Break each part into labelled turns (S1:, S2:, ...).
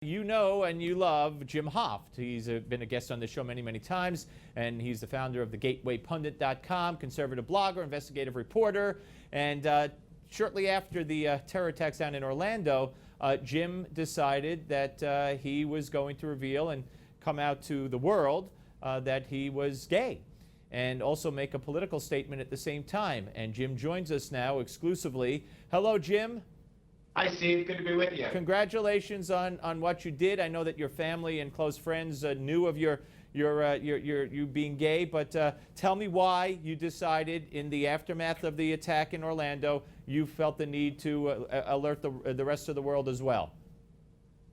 S1: You know and you love Jim Hoft. He's been a guest on the show many, many times, and he's the founder of the GatewayPundit.com, conservative blogger, investigative reporter. And shortly after the terror attacks down in Orlando, Jim decided that he was going to reveal and come out to the world that he was gay, and also make a political statement at the same time. And Jim joins us now exclusively. Hello, Jim.
S2: Hi, Steve. Good to be with you.
S1: Congratulations on what you did. I know that your family and close friends knew of you being gay, but tell me why you decided, in the aftermath of the attack in Orlando, you felt the need to alert the rest of the world as well.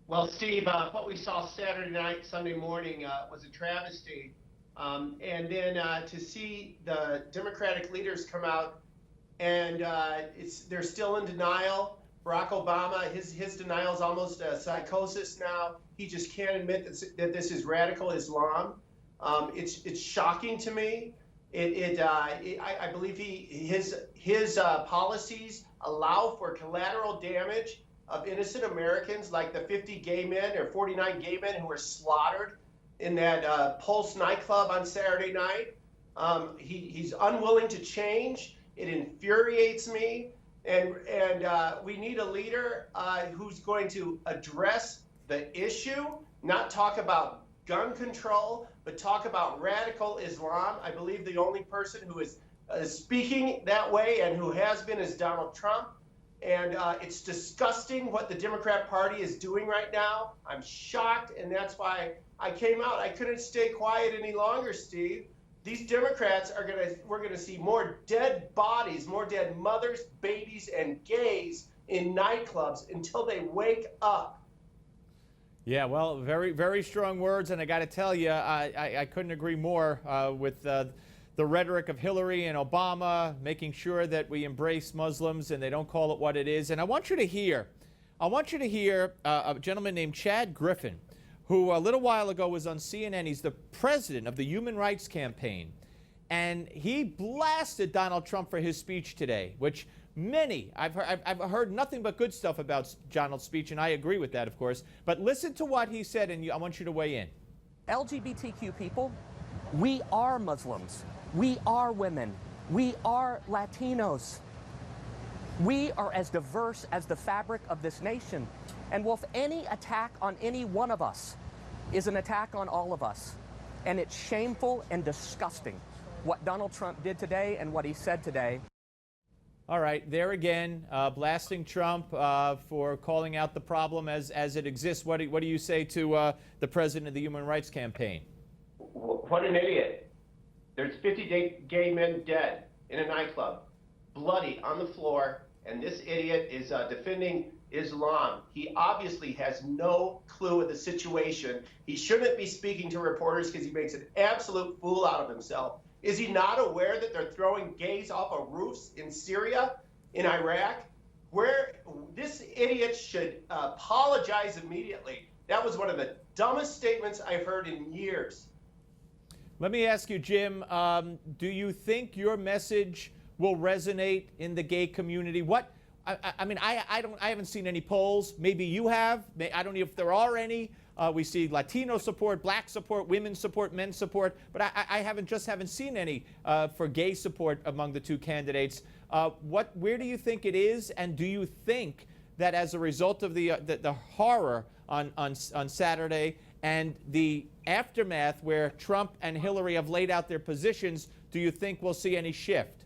S2: Well, Steve, what we saw Saturday night, Sunday morning was a travesty. And then to see the Democratic leaders come out and they're still in denial. Barack Obama, his denial is almost a psychosis now. He just can't admit that this is radical Islam. It's shocking to me. I believe his policies allow for collateral damage of innocent Americans, like the 50 gay men or 49 gay men who were slaughtered in that Pulse nightclub on Saturday night. He's unwilling to change. It infuriates me. And we need a leader who's going to address the issue, not talk about gun control, but talk about radical Islam. I believe the only person who is speaking that way and who has been is Donald Trump. And it's disgusting what the Democrat Party is doing right now. I'm shocked, and that's why I came out. I couldn't stay quiet any longer, Steve. These Democrats we're gonna see more dead bodies, more dead mothers, babies, and gays in nightclubs until they wake up.
S1: Yeah, well, very, very strong words, and I got to tell you, I couldn't agree more with the rhetoric of Hillary and Obama, making sure that we embrace Muslims and they don't call it what it is. And I want you to hear a gentleman named Chad Griffin, who a little while ago was on CNN. He's the president of the Human Rights Campaign. And he blasted Donald Trump for his speech today, which I've heard nothing but good stuff about Donald's speech, and I agree with that, of course. But listen to what he said, and I want you to weigh in.
S3: LGBTQ people, we are Muslims. We are women. We are Latinos. We are as diverse as the fabric of this nation. And if any attack on any one of us is an attack on all of us, and it's shameful and disgusting what Donald Trump did today and what he said today.
S1: All right, there again, blasting Trump for calling out the problem as it exists. What do you say to the president of the Human Rights Campaign?
S2: What an idiot. There's 50 gay men dead in a nightclub, bloody on the floor, and this idiot is defending Islam. He obviously has no clue of the situation. He shouldn't be speaking to reporters because he makes an absolute fool out of himself. Is he not aware that they're throwing gays off of roofs in Syria, in Iraq? Where this idiot should apologize immediately. That was one of the dumbest statements I've heard in years.
S1: Let me ask you, Jim, do you think your message will resonate in the gay community? I mean, I haven't seen any polls. Maybe you have. I don't know if there are any. We see Latino support, black support, women's support, men's support, but I haven't seen any for gay support among the two candidates. Where do you think it is, and do you think that as a result of the horror on Saturday and the aftermath where Trump and Hillary have laid out their positions, do you think we'll see any shift?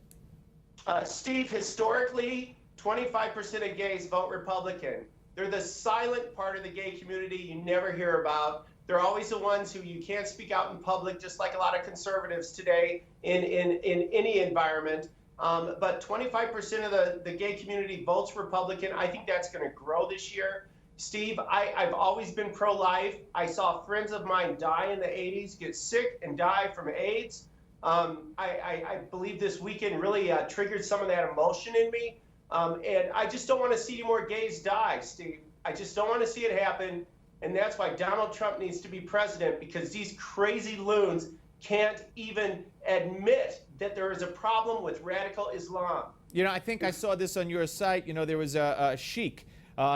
S2: Steve, historically, 25% of gays vote Republican. They're the silent part of the gay community you never hear about. They're always the ones who you can't speak out in public, just like a lot of conservatives today in any environment. But 25% of the gay community votes Republican. I think that's going to grow this year. Steve, I've always been pro-life. I saw friends of mine die in the 80s, get sick and die from AIDS. I believe this weekend really triggered some of that emotion in me. And I just don't want to see any more gays die, Steve. I just don't want to see it happen. And that's why Donald Trump needs to be president, because these crazy loons can't even admit that there is a problem with radical Islam.
S1: You know, I think I saw this on your site. You know, there was a sheik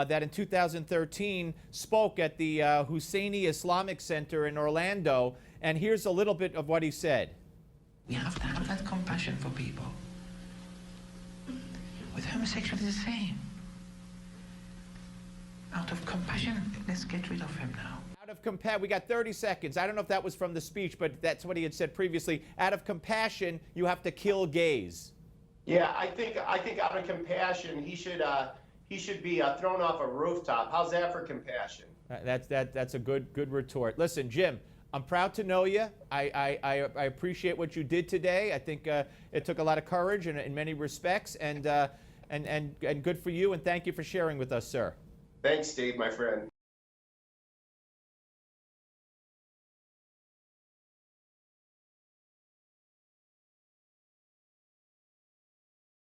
S1: that in 2013 spoke at the Husseini Islamic Center in Orlando. And here's a little bit of what he said.
S4: We have to have that compassion for people. With homosexuality, the same. Out of compassion, let's get rid of him now.
S1: Out of compassion, we got 30 seconds. I don't know if that was from the speech, but that's what he had said previously. Out of compassion, you have to kill gays.
S2: Yeah, I think out of compassion, he should be thrown off a rooftop. How's that for compassion?
S1: That's a good retort. Listen, Jim, I'm proud to know you. I appreciate what you did today. I think it took a lot of courage in many respects, and good for you. And thank you for sharing with us, sir.
S2: Thanks, Steve, my friend.